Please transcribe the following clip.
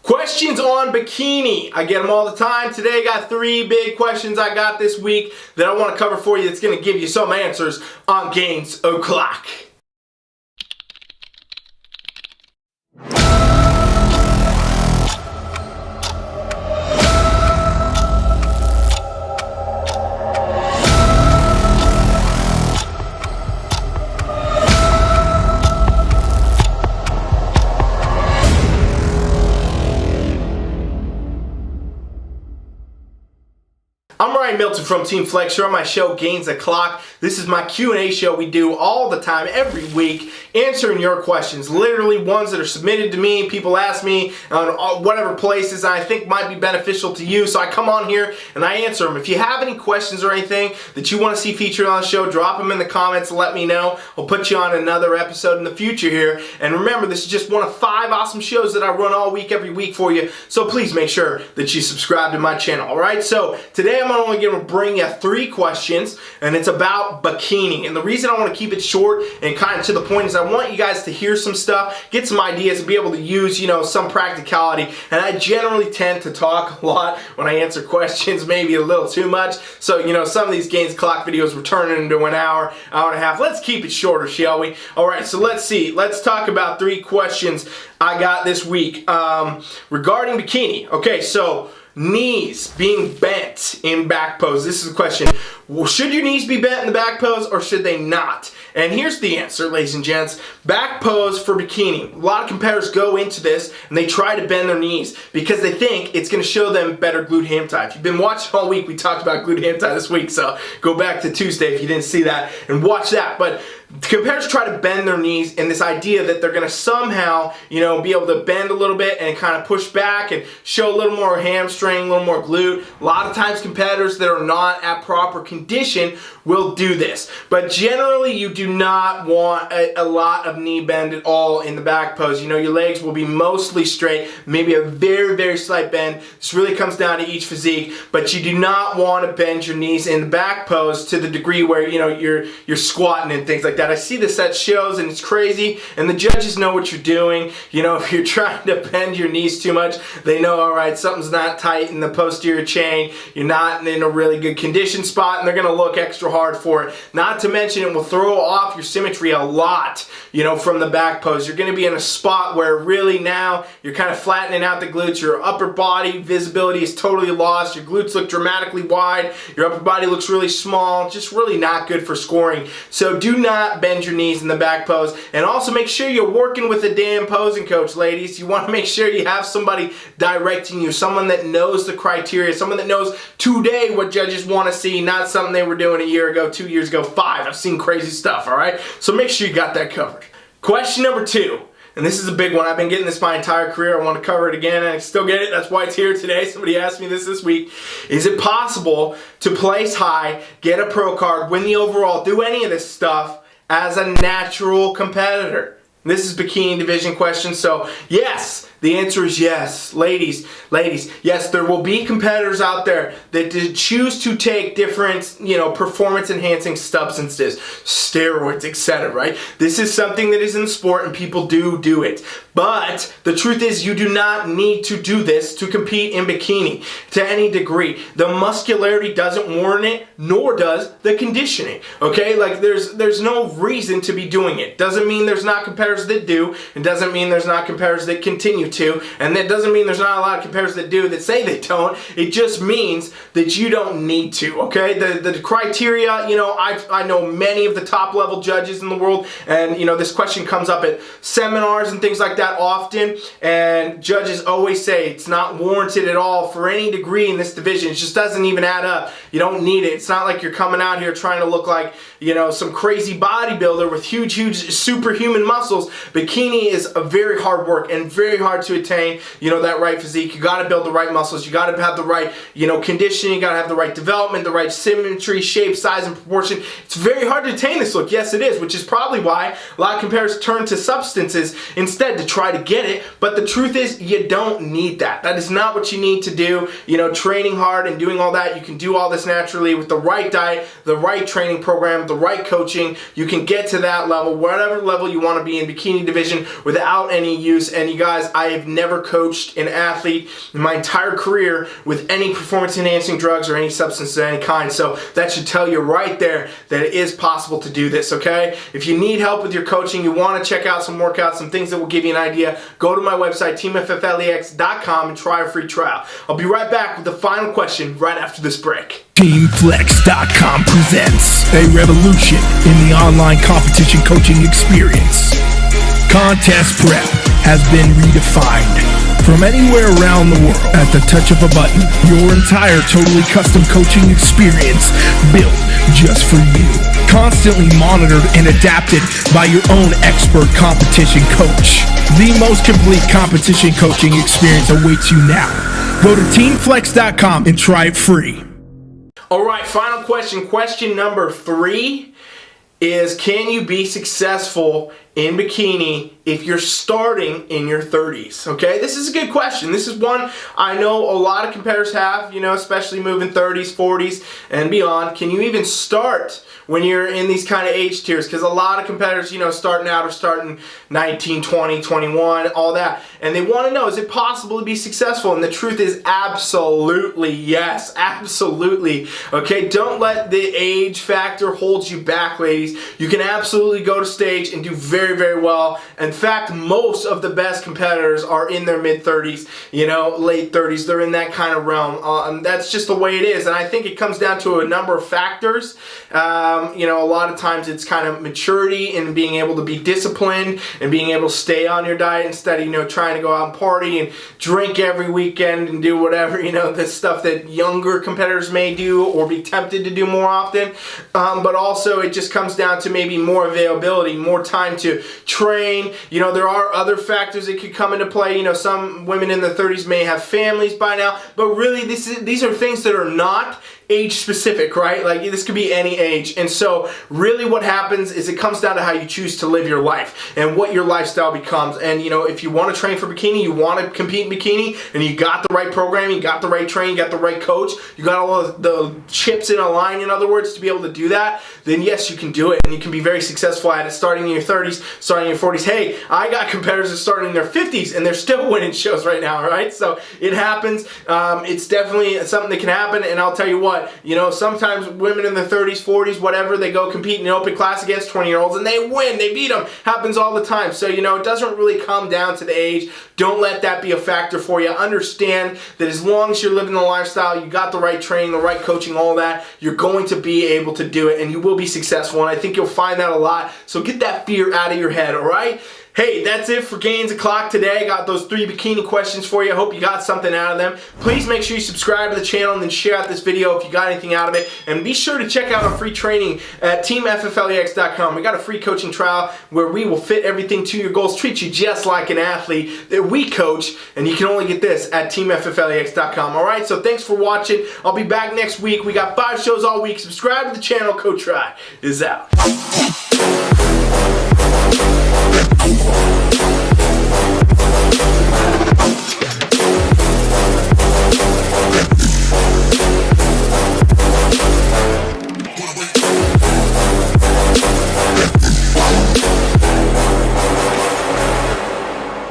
Questions on bikini. I get them all the time. Today I got 3 big questions I got this week that I want to cover for you that's going to give you some answers on Gainz o'clock. I'm Ryan Milton from Team Flex. You're on my show, Gainz o'clock. This is my Q&A show we do all the time, every week, answering your questions. Literally ones that are submitted to me. People ask me on whatever places I think might be beneficial to you. So I come on here and I answer them. If you have any questions or anything that you want to see featured on the show, drop them in the comments and let me know. I'll put you on another episode in the future here. And remember, this is just one of 5 awesome shows that I run all week, every week for you. So please make sure that you subscribe to my channel, all right? So today I'm only going to bring you 3 questions, and it's about bikini. And the reason I want to keep it short and kind of to the point is I want you guys to hear some stuff, get some ideas, and be able to use, some practicality. And I generally tend to talk a lot when I answer questions, maybe a little too much. So, some of these Gainz clock videos were turning into an hour, hour and a half. Let's keep it shorter, shall we? All right, so let's see. Let's talk about 3 questions I got this week regarding bikini. Okay, so knees being bent in back pose. This is a question. Well, should your knees be bent in the back pose or should they not? And here's the answer, ladies and gents. Back pose for bikini. A lot of competitors go into this and they try to bend their knees because they think it's going to show them better glute ham tie. If you've been watching all week, we talked about glute ham tie this week, so go back to Tuesday if you didn't see that and watch that. But competitors try to bend their knees in this idea that they're going to somehow, be able to bend a little bit and kind of push back and show a little more hamstring, a little more glute. A lot of times competitors that are not at proper condition will do this. But generally you do not want a lot of knee bend at all in the back pose. Your legs will be mostly straight, maybe a very, very slight bend. This really comes down to each physique, but you do not want to bend your knees in the back pose to the degree where, you're squatting and things like that. I see this at shows and it's crazy, and the judges know what you're doing. If you're trying to bend your knees too much, they know, all right, something's not tight in the posterior chain, you're not in a really good condition spot, and they're going to look extra hard for it. Not to mention it will throw off your symmetry a lot, from the back pose. You're going to be in a spot where really now you're kind of flattening out the glutes, your upper body visibility is totally lost, your glutes look dramatically wide, your upper body looks really small, just really not good for scoring. So do not bend your knees in the back pose, and also make sure you're working with a damn posing coach, ladies. You want to make sure you have somebody directing you, someone that knows the criteria, someone that knows today what judges want to see, not something they were doing a year ago, 2 years ago, 5. I've seen crazy stuff, all right? So make sure you got that covered. Question number 2. And this is a big one. I've been getting this my entire career. I want to cover it again, and I still get it. That's why it's here today. Somebody asked me this week. Is it possible to place high, get a pro card, win the overall, do any of this stuff as a natural competitor? This is bikini division question, so yes, the answer is yes. Ladies, yes, there will be competitors out there that choose to take different, performance enhancing substances, steroids, etc., right? This is something that is in the sport and people do it. But the truth is you do not need to do this to compete in bikini to any degree. The muscularity doesn't warrant it, nor does the conditioning, okay? Like there's no reason to be doing it. Doesn't mean there's not competitors that do. It doesn't mean there's not competitors that continue to, and that doesn't mean there's not a lot of competitors that do that say they don't. It just means that you don't need to, okay? The criteria, I know many of the top level judges in the world, and this question comes up at seminars and things like that often, and judges always say it's not warranted at all for any degree in this division. It just doesn't even add up. You don't need it. It's not like you're coming out here trying to look like, some crazy bodybuilder with huge superhuman muscles. Bikini is a very hard work and very hard to attain, that right physique. You got to build the right muscles. You got to have the right, conditioning. You got to have the right development, the right symmetry, shape, size, and proportion. It's very hard to attain this look. Yes, it is, which is probably why a lot of competitors turn to substances instead to try to get it. But the truth is, you don't need that. That is not what you need to do. Training hard and doing all that, you can do all this naturally with the right diet, the right training program, the right coaching. You can get to that level, whatever level you want to be in bikini division without any use. And you guys, I I have never coached an athlete in my entire career with any performance-enhancing drugs or any substance of any kind. So that should tell you right there that it is possible to do this, okay? If you need help with your coaching, you want to check out some workouts, some things that will give you an idea, go to my website, teamfflex.com, and try a free trial. I'll be right back with the final question right after this break. TeamFlex.com presents a revolution in the online competition coaching experience. Contest prep has been redefined. From anywhere around the world, at the touch of a button, your entire totally custom coaching experience built just for you. Constantly monitored and adapted by your own expert competition coach. The most complete competition coaching experience awaits you now. Go to TeamFlex.com and try it free. All right, final question. Question number 3 is, can you be successful in bikini if you're starting in your 30s? Okay, this is a good question. This is one I know a lot of competitors have, especially moving 30s, 40s, and beyond. Can you even start when you're in these kind of age tiers? Because a lot of competitors, starting out are starting 19, 20, 21, all that. And they want to know, is it possible to be successful? And the truth is absolutely yes. Absolutely. Okay, don't let the age factor hold you back, ladies. You can absolutely go to stage and do very, very well. In fact, most of the best competitors are in their mid-30s, late 30s. They're in that kind of realm. That's just the way it is. And I think it comes down to a number of factors. A lot of times it's kind of maturity and being able to be disciplined and being able to stay on your diet instead of, trying to go out and party and drink every weekend and do whatever, the stuff that younger competitors may do or be tempted to do more often. But also it just comes down to maybe more availability, more time to train. There are other factors that could come into play. Some women in their 30s may have families by now, but really these are things that are not age specific, right? Like this could be any age. And so really what happens is it comes down to how you choose to live your life and what your lifestyle becomes. And if you want to train for bikini, you want to compete in bikini, and you got the right programming, you got the right training, you got the right coach, you got all of the chips in a line, in other words, to be able to do that, then yes, you can do it, and you can be very successful at it starting in your 30s, starting in your 40s. Hey, I got competitors that started in their 50s and they're still winning shows right now, right? So it happens. It's definitely something that can happen, and I'll tell you what, sometimes women in their 30s, 40s, whatever, they go compete in an open class against 20-year-olds and they win, they beat them. Happens all the time. So, it doesn't really come down to the age. Don't let that be a factor for you. Understand that as long as you're living the lifestyle, you got the right training, the right coaching, all that, you're going to be able to do it and you will be successful. And I think you'll find that a lot. So get that fear out of your head, all right? Hey, that's it for Gainz O'Clock today. I got those 3 bikini questions for you. I hope you got something out of them. Please make sure you subscribe to the channel and then share out this video if you got anything out of it. And be sure to check out our free training at teamfflex.com. We got a free coaching trial where we will fit everything to your goals, treat you just like an athlete that we coach, and you can only get this at teamfflex.com. All right, so thanks for watching. I'll be back next week. We got 5 shows all week. Subscribe to the channel. Coach Rye is out.